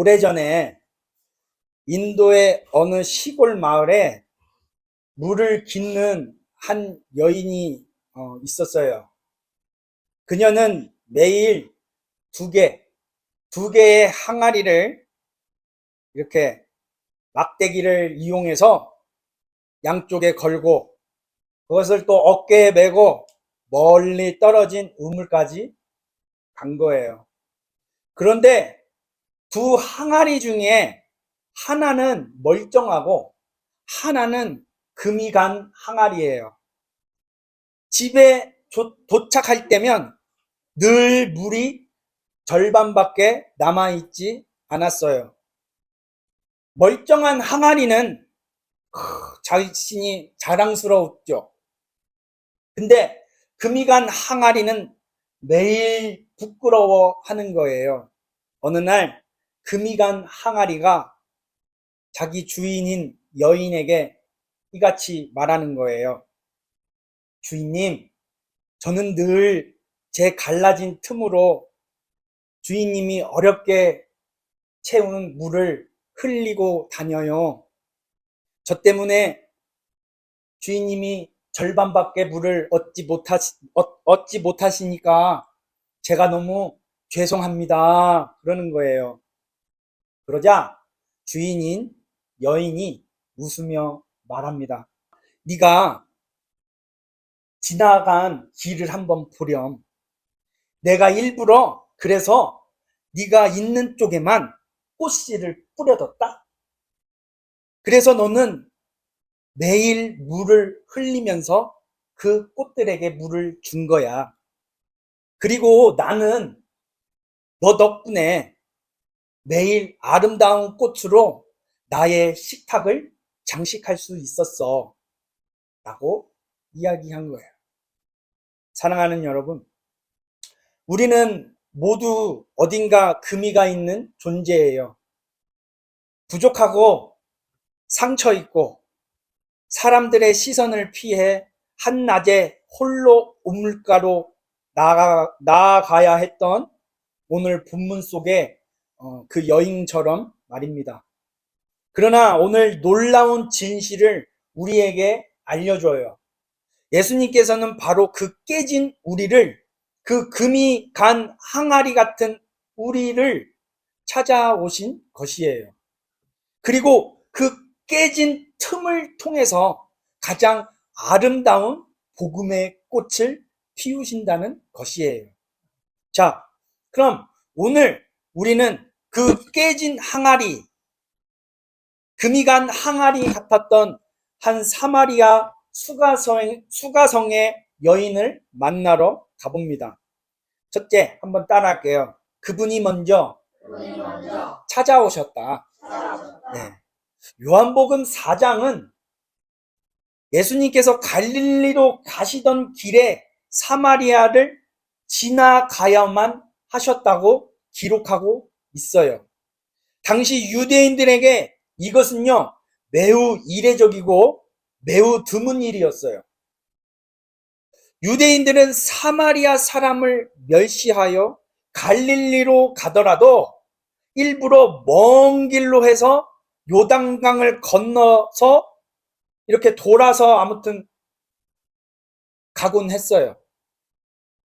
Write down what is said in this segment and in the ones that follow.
오래전에 인도의 어느 시골 마을에 물을 깃는 한 여인이 있었어요. 그녀는 매일 두 개의 항아리를 이렇게 막대기를 이용해서 양쪽에 걸고 그것을 또 어깨에 메고 멀리 떨어진 우물까지 간 거예요. 그런데 두 항아리 중에 하나는 멀쩡하고 하나는 금이 간 항아리예요. 집에 도착할 때면 늘 물이 절반밖에 남아있지 않았어요. 멀쩡한 항아리는 자신이 자랑스러웠죠. 근데 금이 간 항아리는 매일 부끄러워하는 거예요. 어느 날 금이 간 항아리가 자기 주인인 여인에게 이같이 말하는 거예요. 주인님, 저는 늘 제 갈라진 틈으로 주인님이 어렵게 채운 물을 흘리고 다녀요. 저 때문에 주인님이 절반밖에 물을 얻지 못하시니까 제가 너무 죄송합니다. 그러는 거예요. 그러자 주인인 여인이 웃으며 말합니다. 네가 지나간 길을 한번 보렴. 내가 일부러 그래서 네가 있는 쪽에만 꽃씨를 뿌려뒀다. 그래서 너는 매일 물을 흘리면서 그 꽃들에게 물을 준 거야. 그리고 나는 너 덕분에 매일 아름다운 꽃으로 나의 식탁을 장식할 수 있었어. 라고 이야기한 거예요. 사랑하는 여러분, 우리는 모두 어딘가 금이가 있는 존재예요. 부족하고 상처 있고 사람들의 시선을 피해 한낮에 홀로 우물가로 나아가야 했던 오늘 본문 속의 그 여인처럼 말입니다. 그러나 오늘 놀라운 진실을 우리에게 알려줘요. 예수님께서는 바로 그 깨진 우리를, 그 금이 간 항아리 같은 우리를 찾아오신 것이에요. 그리고 그 깨진 틈을 통해서 가장 아름다운 복음의 꽃을 피우신다는 것이에요. 자, 그럼 오늘 우리는 그 깨진 항아리, 금이 간 항아리 같았던 한 사마리아 수가성의 여인을 만나러 가봅니다. 첫째, 한번 따라할게요. 그분이 먼저 찾아오셨다. 네. 요한복음 4장은 예수님께서 갈릴리로 가시던 길에 사마리아를 지나가야만 하셨다고 기록하고 있어요. 당시 유대인들에게 이것은요, 매우 이례적이고 매우 드문 일이었어요. 유대인들은 사마리아 사람을 멸시하여 갈릴리로 가더라도 일부러 먼 길로 해서 요단강을 건너서 이렇게 돌아서 아무튼 가곤 했어요.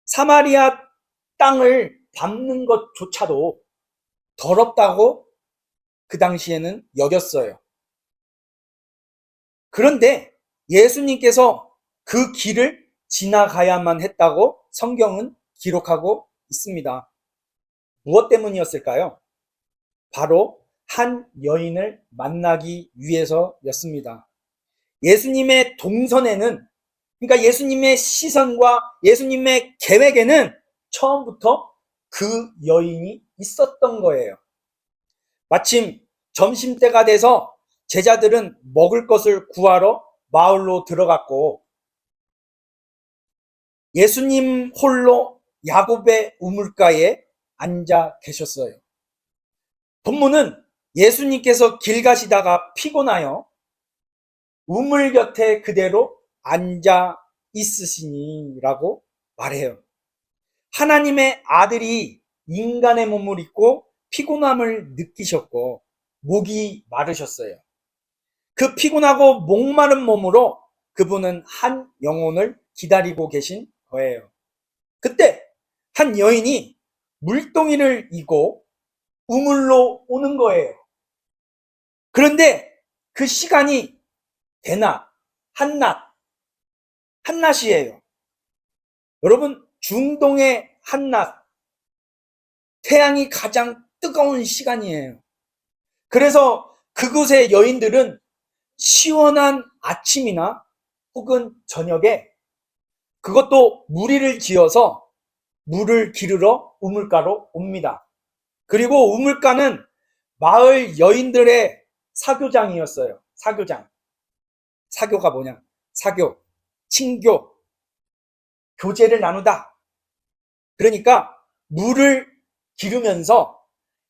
사마리아 땅을 밟는 것조차도 더럽다고 그 당시에는 여겼어요. 그런데 예수님께서 그 길을 지나가야만 했다고 성경은 기록하고 있습니다. 무엇 때문이었을까요? 바로 한 여인을 만나기 위해서였습니다. 예수님의 동선에는, 그러니까 예수님의 시선과 예수님의 계획에는 처음부터 그 여인이 있었던 거예요. 마침 점심때가 돼서 제자들은 먹을 것을 구하러 마을로 들어갔고 예수님 홀로 야곱의 우물가에 앉아 계셨어요. 본문은 예수님께서 길 가시다가 피곤하여 우물 곁에 그대로 앉아 있으시니라고 말해요. 하나님의 아들이 인간의 몸을 입고 피곤함을 느끼셨고 목이 마르셨어요. 그 피곤하고 목마른 몸으로 그분은 한 영혼을 기다리고 계신 거예요. 그때 한 여인이 물동이를 이고 우물로 오는 거예요. 그런데 그 시간이 대낮, 한낮이에요. 여러분, 중동의 한낮, 태양이 가장 뜨거운 시간이에요. 그래서 그곳의 여인들은 시원한 아침이나 혹은 저녁에 그것도 무리를 지어서 물을 기르러 우물가로 옵니다. 그리고 우물가는 마을 여인들의 사교장이었어요. 사교장. 사교가 뭐냐? 사교, 친교, 교제를 나누다. 그러니까 물을 기르면서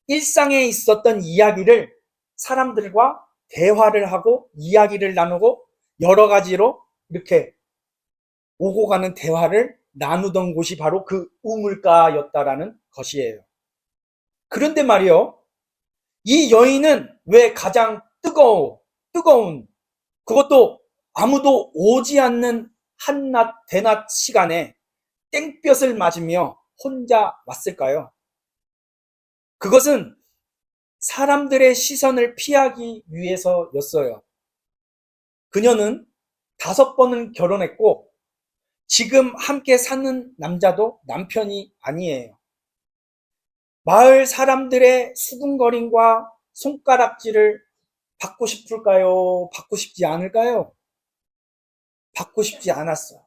일상에 있었던 이야기를 사람들과 대화를 하고 이야기를 나누고 여러 가지로 이렇게 오고 가는 대화를 나누던 곳이 바로 그 우물가였다라는 것이에요. 그런데 말이요, 이 여인은 왜 가장 뜨거운, 그것도 아무도 오지 않는 한낮, 대낮 시간에 땡볕을 맞으며 혼자 왔을까요? 그것은 사람들의 시선을 피하기 위해서였어요. 그녀는 5번은 결혼했고 지금 함께 사는 남자도 남편이 아니에요. 마을 사람들의 수군거림과 손가락질을 받고 싶을까요? 받고 싶지 않을까요? 받고 싶지 않았어.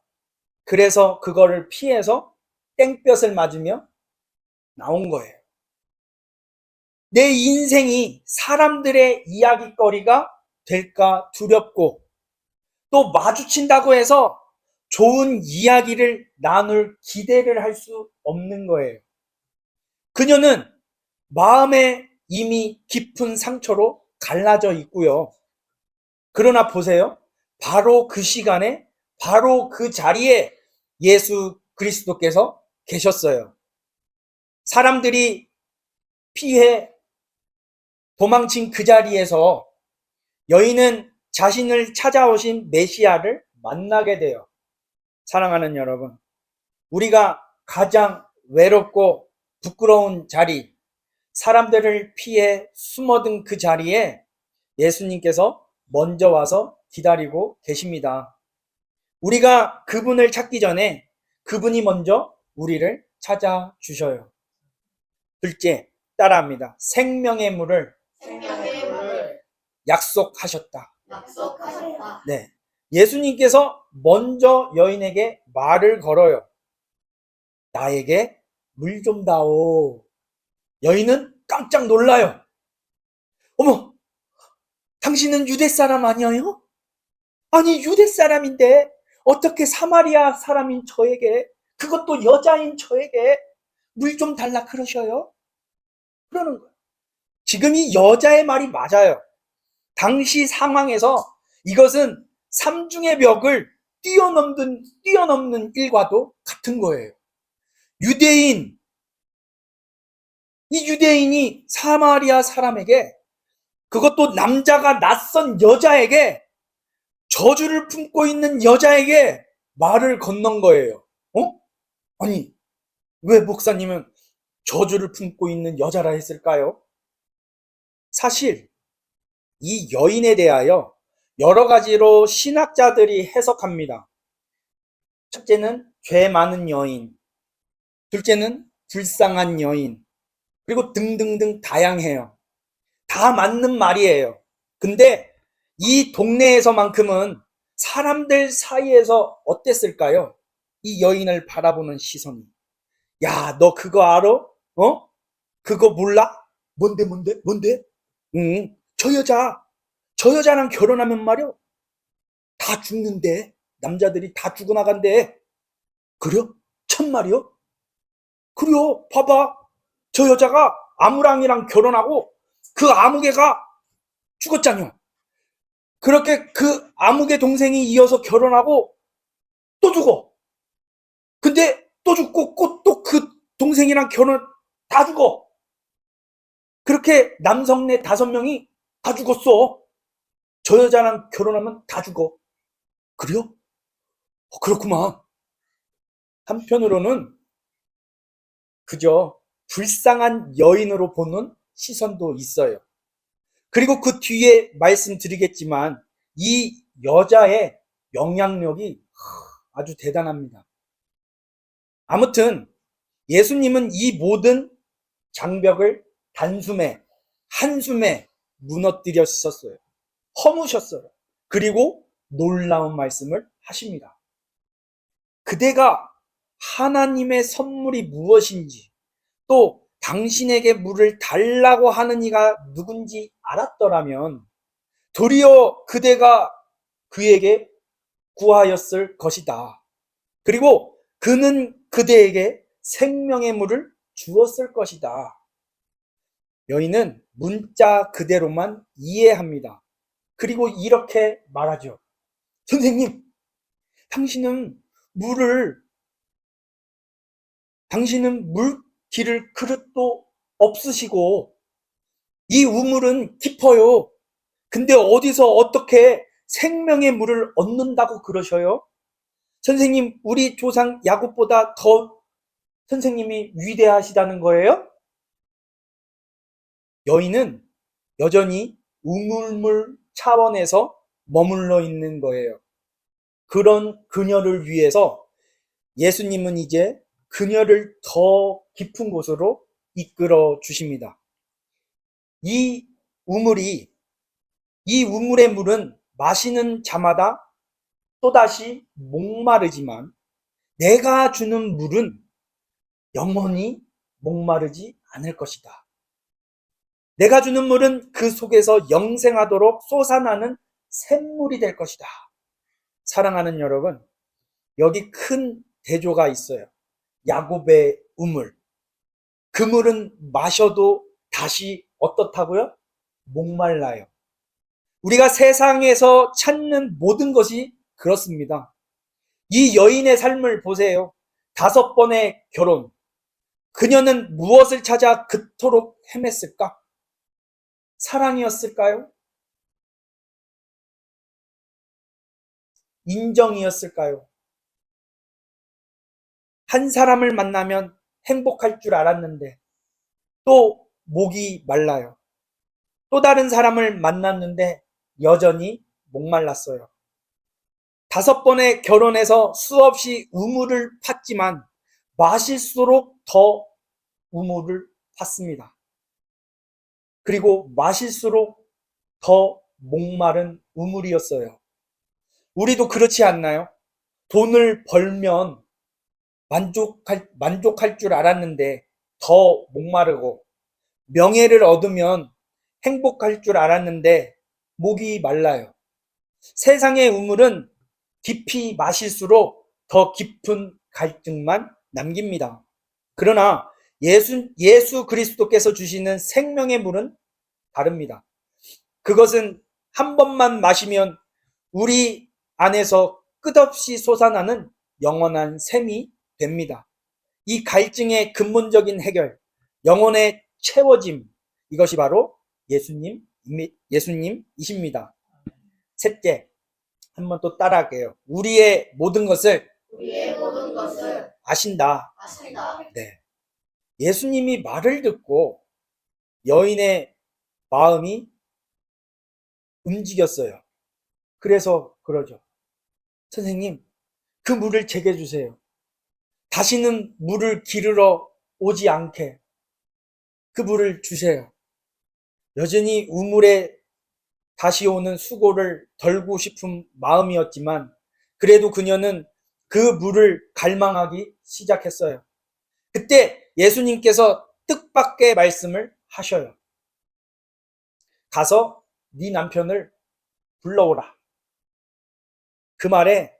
그래서 그거를 피해서 땡볕을 맞으며 나온 거예요. 내 인생이 사람들의 이야기거리가 될까 두렵고 또 마주친다고 해서 좋은 이야기를 나눌 기대를 할 수 없는 거예요. 그녀는 마음에 이미 깊은 상처로 갈라져 있고요. 그러나 보세요. 바로 그 시간에, 바로 그 자리에 예수 그리스도께서 계셨어요. 사람들이 피해 도망친 그 자리에서 여인은 자신을 찾아오신 메시아를 만나게 돼요. 사랑하는 여러분, 우리가 가장 외롭고 부끄러운 자리, 사람들을 피해 숨어든 그 자리에 예수님께서 먼저 와서 기다리고 계십니다. 우리가 그분을 찾기 전에 그분이 먼저 우리를 찾아주셔요. 둘째, 따라합니다. 생명의 물을 약속하셨다. 네. 예수님께서 먼저 여인에게 말을 걸어요. 나에게 물 좀 다오. 여인은 깜짝 놀라요. 어머, 당신은 유대 사람 아니에요? 아니, 유대 사람인데 어떻게 사마리아 사람인 저에게, 그것도 여자인 저에게 물 좀 달라 그러셔요? 그러는 거예요. 지금 이 여자의 말이 맞아요. 당시 상황에서 이것은 삼중의 벽을 뛰어넘는 일과도 같은 거예요. 유대인, 이 유대인이 사마리아 사람에게, 그것도 남자가 낯선 여자에게, 저주를 품고 있는 여자에게 말을 건넌 거예요. 아니, 왜 목사님은 저주를 품고 있는 여자라 했을까요? 사실 이 여인에 대하여 여러 가지로 신학자들이 해석합니다. 첫째는 죄 많은 여인, 둘째는 불쌍한 여인, 그리고 등등등 다양해요. 다 맞는 말이에요. 근데 이 동네에서만큼은 사람들 사이에서 어땠을까요? 이 여인을 바라보는 시선이. 야, 너 그거 알아? 그거 몰라? 뭔데? 저 여자랑 결혼하면 말이야 다 죽는데. 남자들이 다 죽어나간대. 그래? 참말이요? 그래요. 봐봐. 저 여자가 아무랑이랑 결혼하고 그 아무개가 죽었잖여. 그렇게 그 아무개 동생이 이어서 결혼하고 또 죽어. 근데 또 죽고 또 그 동생이랑 결혼 다 죽어. 그렇게 남성네 5명이 다 죽었어. 저 여자랑 결혼하면 다 죽어. 그래요? 그렇구만. 한편으로는 그저 불쌍한 여인으로 보는 시선도 있어요. 그리고 그 뒤에 말씀드리겠지만 이 여자의 영향력이 아주 대단합니다. 아무튼 예수님은 이 모든 장벽을 단숨에 한숨에 무너뜨렸었어요. 허무셨어요. 그리고 놀라운 말씀을 하십니다. 그대가 하나님의 선물이 무엇인지 또 당신에게 물을 달라고 하는 이가 누군지 알았더라면 도리어 그대가 그에게 구하였을 것이다. 그리고 그는 그대에게 생명의 물을 주었을 것이다. 여인은 문자 그대로만 이해합니다. 그리고 이렇게 말하죠. 선생님, 당신은 물 기를 그릇도 없으시고 이 우물은 깊어요. 근데 어디서 어떻게 생명의 물을 얻는다고 그러셔요? 선생님, 우리 조상 야곱보다 더 선생님이 위대하시다는 거예요? 여인은 여전히 우물물 차원에서 머물러 있는 거예요. 그런 그녀를 위해서 예수님은 이제 그녀를 더 깊은 곳으로 이끌어 주십니다. 이 우물의 물은 마시는 자마다 또다시 목마르지만 내가 주는 물은 영원히 목마르지 않을 것이다. 내가 주는 물은 그 속에서 영생하도록 솟아나는 샘물이 될 것이다. 사랑하는 여러분, 여기 큰 대조가 있어요. 야곱의 우물. 그 물은 마셔도 다시 어떻다고요? 목말라요. 우리가 세상에서 찾는 모든 것이 그렇습니다. 이 여인의 삶을 보세요. 5번의 결혼. 그녀는 무엇을 찾아 그토록 헤맸을까? 사랑이었을까요? 인정이었을까요? 한 사람을 만나면 행복할 줄 알았는데 또 목이 말라요. 또 다른 사람을 만났는데 여전히 목말랐어요. 5번의 결혼에서 수없이 우물을 팠지만 마실수록 더 우물을 팠습니다. 그리고 마실수록 더 목마른 우물이었어요. 우리도 그렇지 않나요? 돈을 벌면 만족할 줄 알았는데 더 목마르고, 명예를 얻으면 행복할 줄 알았는데 목이 말라요. 세상의 우물은 깊이 마실수록 더 깊은 갈증만 남깁니다. 그러나 예수 그리스도께서 주시는 생명의 물은 다릅니다. 그것은 한 번만 마시면 우리 안에서 끝없이 솟아나는 영원한 샘이 됩니다. 이 갈증의 근본적인 해결, 영혼의 채워짐, 이것이 바로 예수님이십니다. 셋째, 한번 또 따라할게요. 우리의 모든 것을 아신다. 네. 예수님이 말을 듣고 여인의 마음이 움직였어요. 그래서 그러죠. 선생님, 그 물을 제게 주세요. 다시는 물을 기르러 오지 않게 그 물을 주세요. 여전히 우물에 다시 오는 수고를 덜고 싶은 마음이었지만 그래도 그녀는 그 물을 갈망하기 시작했어요. 그때 예수님께서 뜻밖의 말씀을 하셔요. 가서 네 남편을 불러오라. 그 말에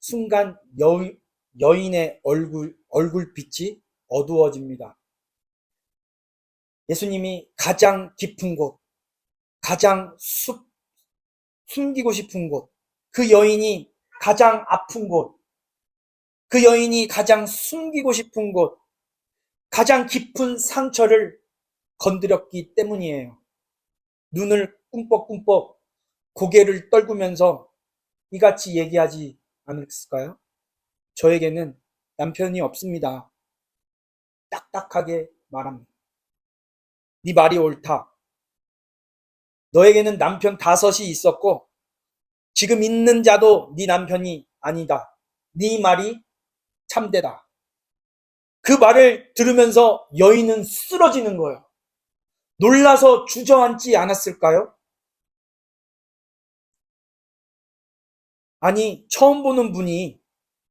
순간 여인의 얼굴빛이 어두워집니다. 예수님이 가장 깊은 곳, 가장 숨기고 싶은 곳, 그 여인이 가장 아픈 곳, 그 여인이 가장 숨기고 싶은 곳, 가장 깊은 상처를 건드렸기 때문이에요. 눈을 꿈뻑꿈뻑 고개를 떨구면서 이같이 얘기하지 않았을까요? 저에게는 남편이 없습니다. 딱딱하게 말합니다. 네 말이 옳다. 너에게는 남편 5이 있었고 지금 있는 자도 네 남편이 아니다. 네 말이 참되다. 그 말을 들으면서 여인은 쓰러지는 거예요. 놀라서 주저앉지 않았을까요? 아니, 처음 보는 분이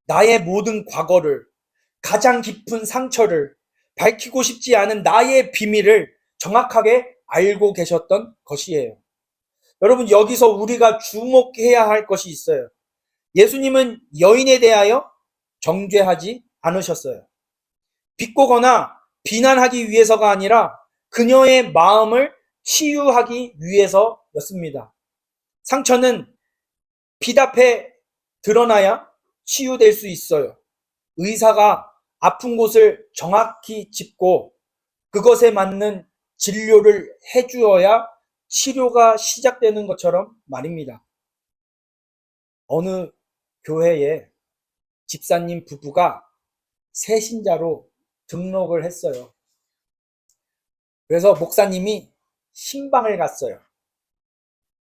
나의 모든 과거를, 가장 깊은 상처를, 밝히고 싶지 않은 나의 비밀을 정확하게 알고 계셨던 것이에요. 여러분, 여기서 우리가 주목해야 할 것이 있어요. 예수님은 여인에 대하여 정죄하지 않으셨어요. 비꼬거나 비난하기 위해서가 아니라 그녀의 마음을 치유하기 위해서였습니다. 상처는 빛 앞에 드러나야 치유될 수 있어요. 의사가 아픈 곳을 정확히 짚고 그것에 맞는 진료를 해주어야 치료가 시작되는 것처럼 말입니다. 어느 교회에 집사님 부부가 새신자로 등록을 했어요. 그래서 목사님이 신방을 갔어요.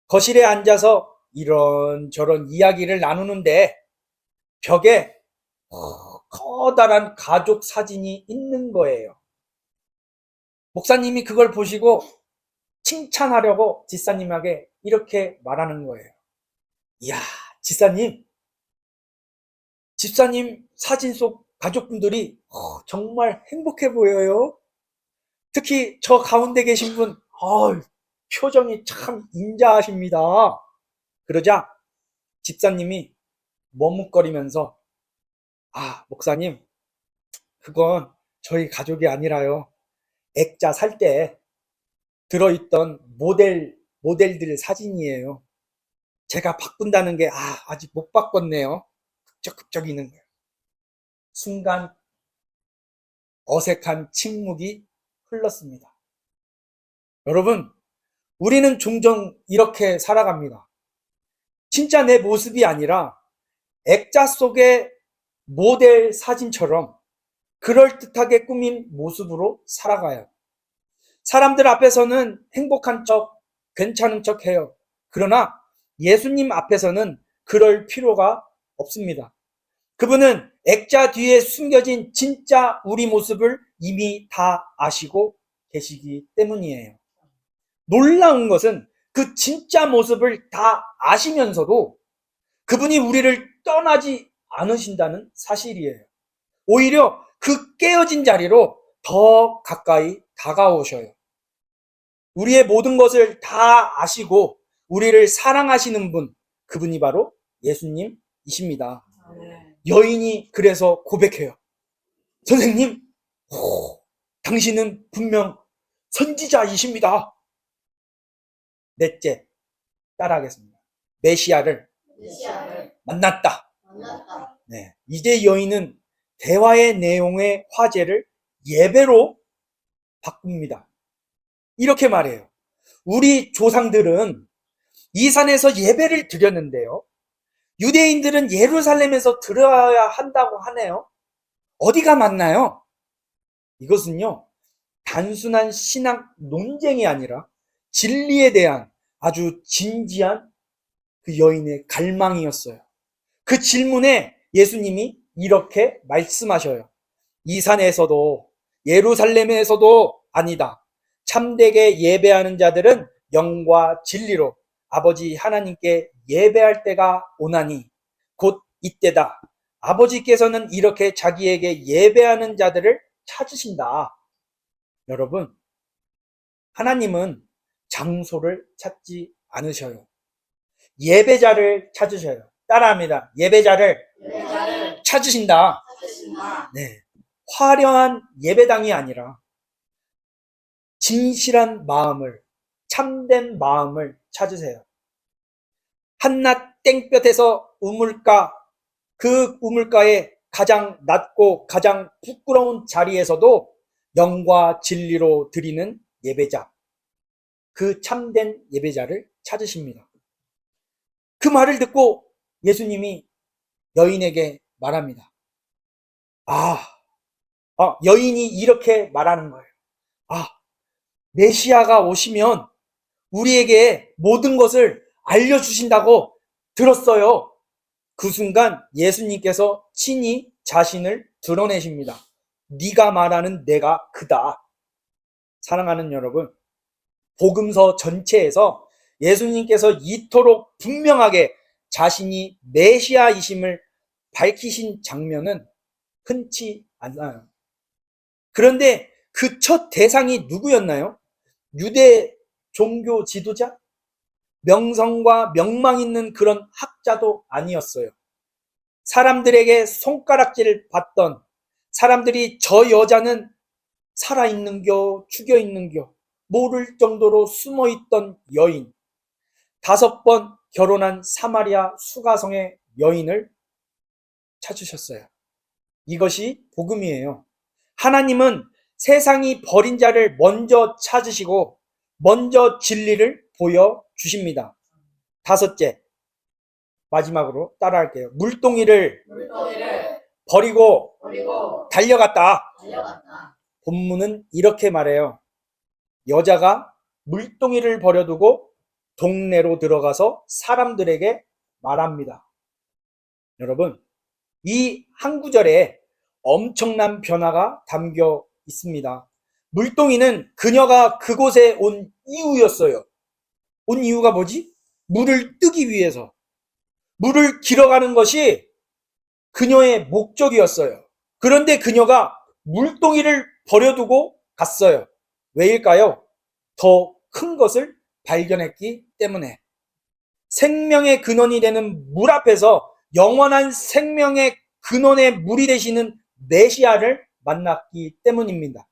거실에 앉아서 이런저런 이야기를 나누는데 벽에 커다란 가족 사진이 있는 거예요. 목사님이 그걸 보시고 칭찬하려고 집사님에게 이렇게 말하는 거예요. 이야, 집사님 사진 속 가족분들이 정말 행복해 보여요. 특히 저 가운데 계신 분, 표정이 참 인자하십니다. 그러자 집사님이 머뭇거리면서 목사님, 그건 저희 가족이 아니라요. 액자 살 때 들어있던 모델들 사진이에요. 제가 바꾼다는 게 아직 못 바꿨네요. 끄적끄적이는 거예요. 순간 어색한 침묵이 흘렀습니다. 여러분, 우리는 종종 이렇게 살아갑니다. 진짜 내 모습이 아니라 액자 속의 모델 사진처럼 그럴듯하게 꾸민 모습으로 살아가요. 사람들 앞에서는 행복한 척, 괜찮은 척 해요. 그러나 예수님 앞에서는 그럴 필요가 없습니다. 그분은 액자 뒤에 숨겨진 진짜 우리 모습을 이미 다 아시고 계시기 때문이에요. 놀라운 것은 그 진짜 모습을 다 아시면서도 그분이 우리를 떠나지 않으신다는 사실이에요. 오히려 그 깨어진 자리로 더 가까이 다가오셔요. 우리의 모든 것을 다 아시고 우리를 사랑하시는 분, 그분이 바로 예수님이십니다. 여인이 그래서 고백해요. 선생님, 당신은 분명 선지자이십니다. 넷째, 따라하겠습니다. 메시아를 만났다. 네, 이제 여인은 대화의 내용의 화제를 예배로 바꿉니다. 이렇게 말해요. 우리 조상들은 이 산에서 예배를 드렸는데요. 유대인들은 예루살렘에서 드려야 한다고 하네요. 어디가 맞나요? 이것은요, 단순한 신학 논쟁이 아니라 진리에 대한 아주 진지한 그 여인의 갈망이었어요. 그 질문에 예수님이 이렇게 말씀하셔요. 이 산에서도 예루살렘에서도 아니다. 참되게 예배하는 자들은 영과 진리로 아버지 하나님께 예배할 때가 오나니 곧 이때다. 아버지께서는 이렇게 자기에게 예배하는 자들을 찾으신다. 여러분, 하나님은 장소를 찾지 않으셔요. 예배자를 찾으셔요. 따라합니다. 예배자를 찾으신다. 네. 화려한 예배당이 아니라 진실한 마음을, 참된 마음을 찾으세요. 한낮 땡볕에서 우물가, 그 우물가의 가장 낮고 가장 부끄러운 자리에서도 영과 진리로 드리는 예배자, 그 참된 예배자를 찾으십니다. 그 말을 듣고 예수님이 여인에게 말합니다. 여인이 이렇게 말하는 거예요. 메시아가 오시면 우리에게 모든 것을 알려주신다고 들었어요. 그 순간 예수님께서 친히 자신을 드러내십니다. 네가 말하는 내가 그다. 사랑하는 여러분, 복음서 전체에서 예수님께서 이토록 분명하게 자신이 메시아이심을 밝히신 장면은 흔치 않아요. 그런데 그 첫 대상이 누구였나요? 유대 종교 지도자? 명성과 명망 있는 그런 학자도 아니었어요. 사람들에게 손가락질을 받던, 사람들이 저 여자는 살아있는겨 죽여있는겨 모를 정도로 숨어있던 여인, 5번 결혼한 사마리아 수가성의 여인을 찾으셨어요. 이것이 복음이에요. 하나님은 세상이 버린 자를 먼저 찾으시고 먼저 진리를 보여주십니다. 5째, 마지막으로 따라할게요. 물동이를 버리고 달려갔다. 본문은 이렇게 말해요. 여자가 물동이를 버려두고 동네로 들어가서 사람들에게 말합니다. 여러분, 이 한 구절에 엄청난 변화가 담겨 있습니다. 물동이는 그녀가 그곳에 온 이유였어요. 온 이유가 뭐지? 물을 뜨기 위해서. 물을 길어가는 것이 그녀의 목적이었어요. 그런데 그녀가 물동이를 버려두고 갔어요. 왜일까요? 더 큰 것을 발견했기 때문에. 생명의 근원이 되는 물 앞에서 영원한 생명의 근원의 물이 되시는 메시아를 만났기 때문입니다.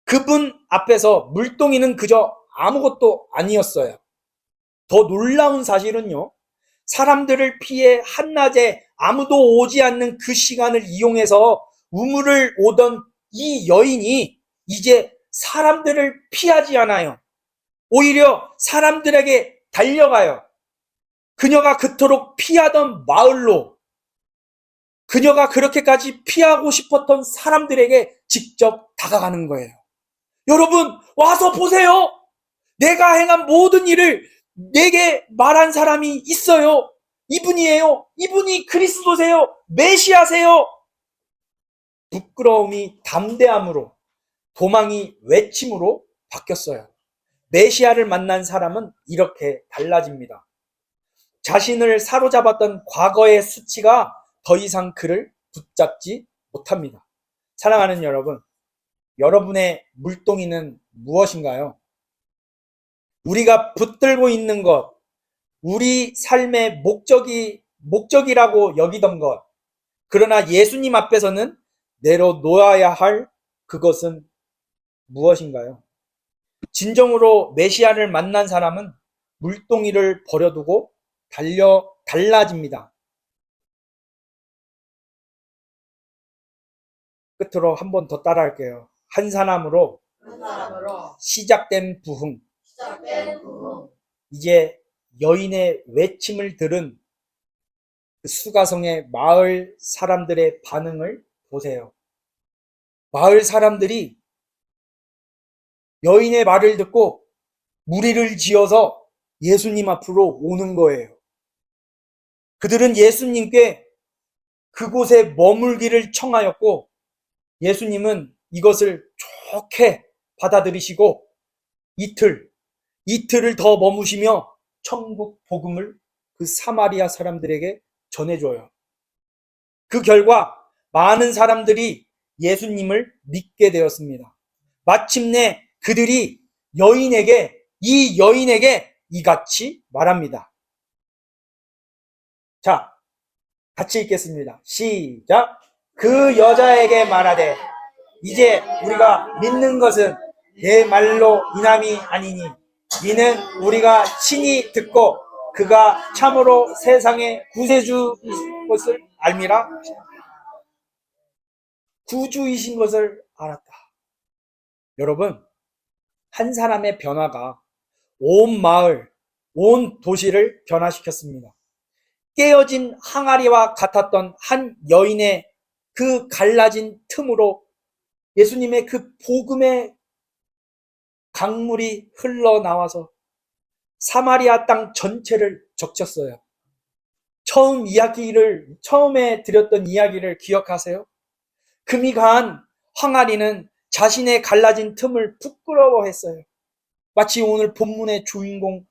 그분 앞에서 물동이는 그저 아무것도 아니었어요. 더 놀라운 사실은요, 사람들을 피해 한낮에 아무도 오지 않는 그 시간을 이용해서 우물을 오던 이 여인이 이제 사람들을 피하지 않아요. 오히려 사람들에게 달려가요. 그녀가 그토록 피하던 마을로, 그녀가 그렇게까지 피하고 싶었던 사람들에게 직접 다가가는 거예요. 여러분, 와서 보세요. 내가 행한 모든 일을 내게 말한 사람이 있어요. 이분이에요. 이분이 그리스도세요. 메시아세요. 부끄러움이 담대함으로, 도망이 외침으로 바뀌었어요. 메시아를 만난 사람은 이렇게 달라집니다. 자신을 사로잡았던 과거의 수치가 더 이상 그를 붙잡지 못합니다. 사랑하는 여러분, 여러분의 물동이는 무엇인가요? 우리가 붙들고 있는 것, 우리 삶의 목적이라고 여기던 것, 그러나 예수님 앞에서는 내려놓아야 할 그것은 무엇인가요? 진정으로 메시아를 만난 사람은 물동이를 버려두고 달라집니다. 끝으로 한 번 더 따라할게요. 한 사람으로 시작된 부흥. 이제 여인의 외침을 들은 그 수가성의 마을 사람들의 반응을 보세요. 마을 사람들이 여인의 말을 듣고 무리를 지어서 예수님 앞으로 오는 거예요. 그들은 예수님께 그곳에 머물기를 청하였고 예수님은 이것을 좋게 받아들이시고 이틀을 더 머무시며 천국 복음을 그 사마리아 사람들에게 전해줘요. 그 결과 많은 사람들이 예수님을 믿게 되었습니다. 마침내 그들이 이 여인에게 이같이 말합니다. 자, 같이 읽겠습니다. 시작. 그 여자에게 말하되 이제 우리가 믿는 것은 내 말로 인함이 아니니 이는 우리가 친히 듣고 그가 참으로 세상의 구세주이신 것을 알미라. 구주이신 것을 알았다. 여러분, 한 사람의 변화가 온 마을, 온 도시를 변화시켰습니다. 깨어진 항아리와 같았던 한 여인의 그 갈라진 틈으로 예수님의 그 복음의 강물이 흘러나와서 사마리아 땅 전체를 적셨어요. 처음에 드렸던 이야기를 기억하세요? 금이 가한 항아리는 자신의 갈라진 틈을 부끄러워했어요. 마치 오늘 본문의 주인공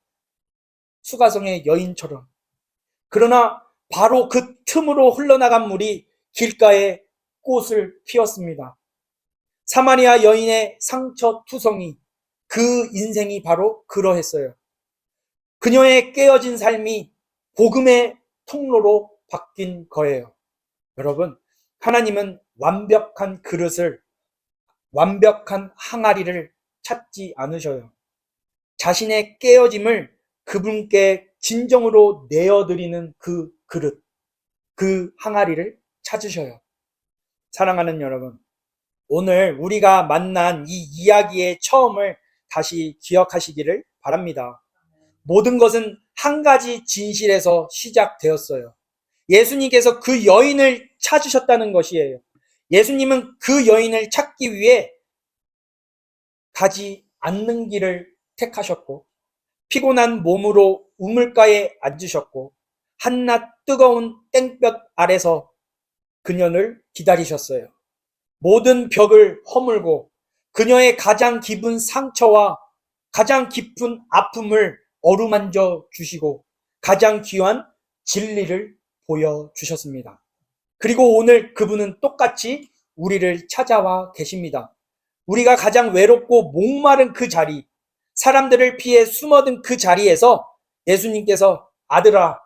수가성의 여인처럼. 그러나 바로 그 틈으로 흘러나간 물이 길가에 꽃을 피웠습니다. 사마리아 여인의 상처투성이, 그 인생이 바로 그러했어요. 그녀의 깨어진 삶이 복음의 통로로 바뀐 거예요. 여러분, 하나님은 완벽한 그릇을, 완벽한 항아리를 찾지 않으셔요. 자신의 깨어짐을 그분께 진정으로 내어드리는 그 그릇, 그 항아리를 찾으셔요. 사랑하는 여러분, 오늘 우리가 만난 이 이야기의 처음을 다시 기억하시기를 바랍니다. 모든 것은 한 가지 진실에서 시작되었어요. 예수님께서 그 여인을 찾으셨다는 것이에요. 예수님은 그 여인을 찾기 위해 가지 않는 길을 택하셨고, 피곤한 몸으로 우물가에 앉으셨고, 한낮 뜨거운 땡볕 아래서 그녀를 기다리셨어요. 모든 벽을 허물고 그녀의 가장 깊은 상처와 가장 깊은 아픔을 어루만져 주시고 가장 귀한 진리를 보여주셨습니다. 그리고 오늘 그분은 똑같이 우리를 찾아와 계십니다. 우리가 가장 외롭고 목마른 그 자리, 사람들을 피해 숨어든 그 자리에서 예수님께서 아들아,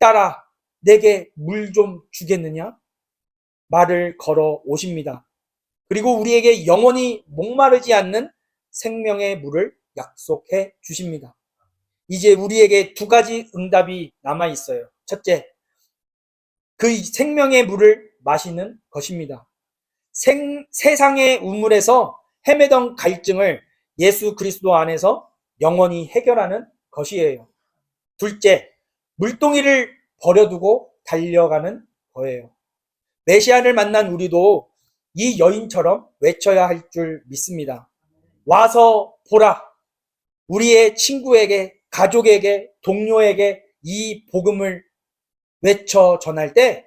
딸아, 내게 물 좀 주겠느냐? 말을 걸어 오십니다. 그리고 우리에게 영원히 목마르지 않는 생명의 물을 약속해 주십니다. 이제 우리에게 두 가지 응답이 남아 있어요. 첫째, 그 생명의 물을 마시는 것입니다. 세상의 우물에서 헤매던 갈증을 예수 그리스도 안에서 영원히 해결하는 것이에요. 둘째, 물동이를 버려두고 달려가는 거예요. 메시아를 만난 우리도 이 여인처럼 외쳐야 할 줄 믿습니다. 와서 보라. 우리의 친구에게, 가족에게, 동료에게 이 복음을 외쳐 전할 때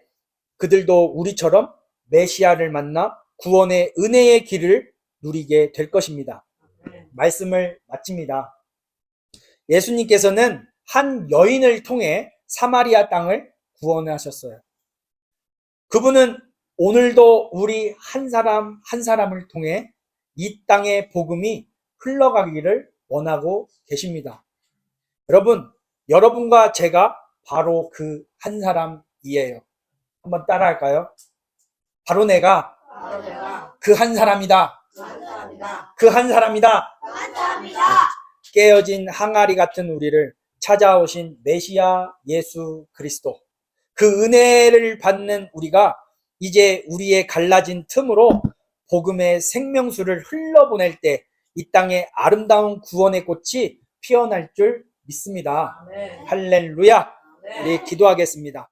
그들도 우리처럼 메시아를 만나 구원의 은혜의 길을 누리게 될 것입니다. 말씀을 마칩니다. 예수님께서는 한 여인을 통해 사마리아 땅을 구원하셨어요. 그분은 오늘도 우리 한 사람 한 사람을 통해 이 땅의 복음이 흘러가기를 원하고 계십니다. 여러분, 여러분과 제가 바로 그 한 사람이에요. 한번 따라할까요? 바로 내가 그 한 사람이다. 그 한 사람이다. 깨어진 항아리 같은 우리를 찾아오신 메시아 예수 그리스도, 그 은혜를 받는 우리가 이제 우리의 갈라진 틈으로 복음의 생명수를 흘러보낼 때 이 땅에 아름다운 구원의 꽃이 피어날 줄 믿습니다. 할렐루야. 우리 기도하겠습니다.